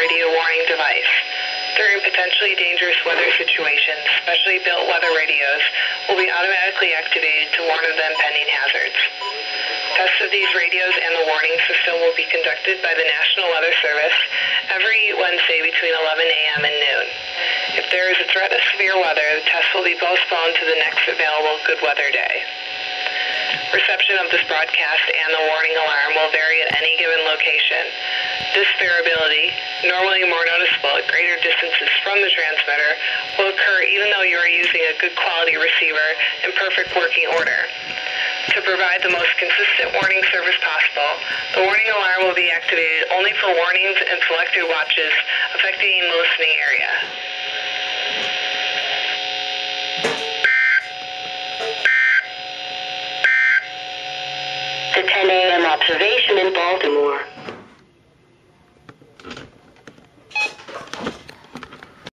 radio warning device. During potentially dangerous weather situations, specially built weather radios will be automatically activated to warn of them pending hazards. Tests of these radios and the warning system will be conducted by the National Weather Service every Wednesday between 11 a.m. and noon. If there is a threat of severe weather, the test will be postponed to the next available good weather day. Reception of this broadcast and the warning alarm will vary at any given location. This variability, normally more noticeable at greater distances from the transmitter, will occur even though you are using a good quality receiver in perfect working order. To provide the most consistent warning service possible, the warning alarm will be activated only for warnings and selected watches affecting the listening area. The 10 a.m. observation in Baltimore.